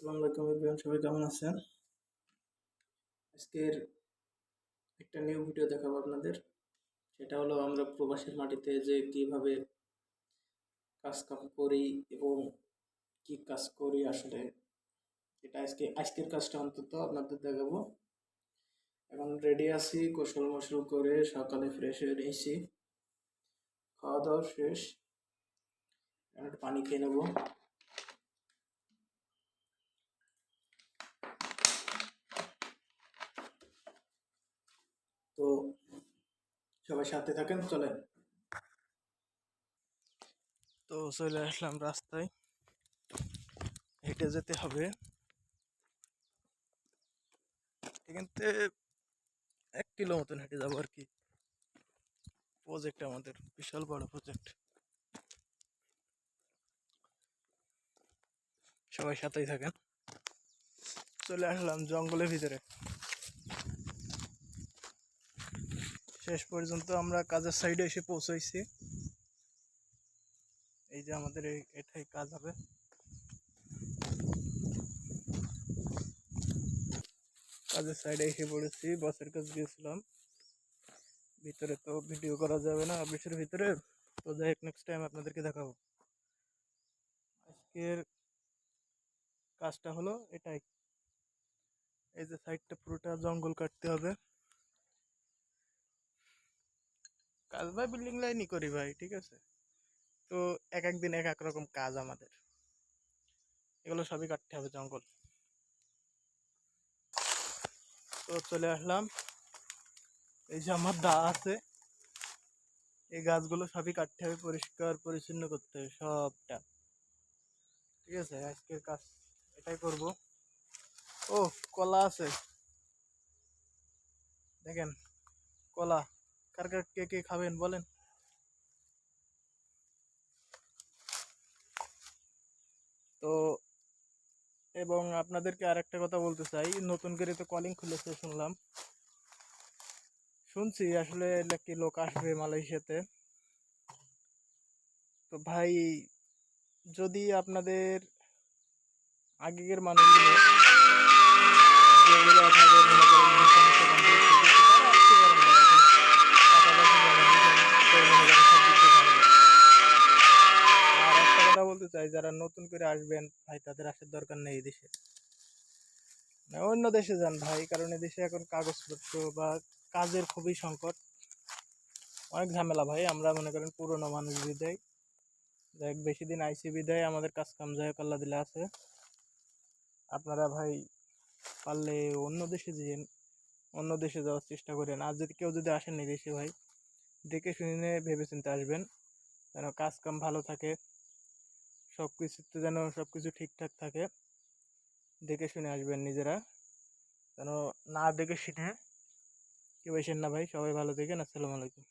আসসালামু আলাইকুম এভরিওয়ান, সবাই কেমন আছেন? আজকের একটা নিউ ভিডিও দেখাবো আপনাদের। সেটা হলো আমরা প্রবাসের মাটিতে যে কিভাবে কাজ কাম করি এবং কি কাজ করি আসলে, এটা আজকের কাজটা অন্তত আপনাদের দেখাবো। এখন রেডি আছি, গোসল মোসল করে সকালে ফ্রেশ হয়ে নিয়েছি, খাওয়া দাওয়া শেষ। এখন একটু পানি খেয়ে নেবো। তো সবাই সাথে থাকেন, চলেন। তো চলে আসলাম রাস্তায়, হেঁটে যেতে হবে। এখান থেকে 1 কিলো মতন হেঁটে যাবো আর কি। প্রজেক্ট আমাদের বিশাল বড় প্রজেক্ট, সবাই সাথেই থাকেন। চলে আসলাম জঙ্গলের ভিতরে। শেষ পর্যন্ত আমরা কাজের সাইডে এসে পৌঁছাইছি। এই যে আমাদের এটাই কাজ হবে। কাজের সাইডে এসে পড়েছি, বসের কাছে গিয়েছিলাম। ভিতরে তো ভিডিও করা যাবে না অফিসের ভিতরে, তো যাই হোক নেক্সট টাইম আপনাদেরকে দেখাবো। আজকের কাজটা হলো এটাই, এই যে সাইডটা পুরোটা জঙ্গল কাটতে হবে। কাজ ভাই বিল্ডিং লাইনই করি ভাই, ঠিক আছে। তো এক এক দিন এক এক রকম কাজ আমাদের, এগুলো সবই কাটতে হবে জঙ্গল। তো চলে আসলাম, এই যে আমার দা আছে, এই গাছগুলো সবই কাটতে হবে, পরিষ্কার পরিচ্ছন্ন করতে হবে সবটা, ঠিক আছে। আজকের কাজ এটাই করব। ও, কলা আছে, দেখেন কলা। কার কার কে কে খাবেন বলেন। তো এবং আপনাদেরকে আরেকটা কথা বলতে চাই, নতুন করে তো কলিং খুলেছে শুনলাম, শুনছি আসলে নাকি লোক আসবে মালয়েশিয়াতে। তো ভাই, যদি আপনাদের আগের মানুষগুলো যেগুলো আপনাদের মনে করেন সমস্যা কমপ্লিট হয়ে গেছে, তারা আসতে পারেন না। এখন টাকা পয়সা জমা দিয়েছেন, তো মনে করেন সব দিক দিয়ে ঝামেলা। আর একটা কথা বলতে চাই, যারা নতুন করে আসবেন ভাই, তাদের আসার দরকার নেই এই দেশে। অন্য দেশে যান ভাই, কারণ এদেশে এখন কাগজপত্র বা কাজের খুবই সংকট, অনেক ঝামেলা ভাই। আমরা মনে করেন পুরোনো মানুষ বিদায়, যাই বেশি দিন আইসি বিদায় আমাদের কাজ কাম যাই হোক আল্লাহ দিলে আছে। আপনারা ভাই পারলে অন্য দেশে যেন, অন্য দেশে যাওয়ার চেষ্টা করেন। আর যদি কেউ যদি আসেন এই দেশে ভাই, দেখে শুনে ভেবে চিন্তে আসবেন, যেন কাজ কাম ভালো থাকে, সব কিছুতে যেন সব কিছু ঠিকঠাক থাকে। দেখে শুনে আসবেন নিজেরা, যেন না দেখে শুনে কেউ আসেন না ভাই। সবাই ভালো থাকেন, আসসালামু আলাইকুম।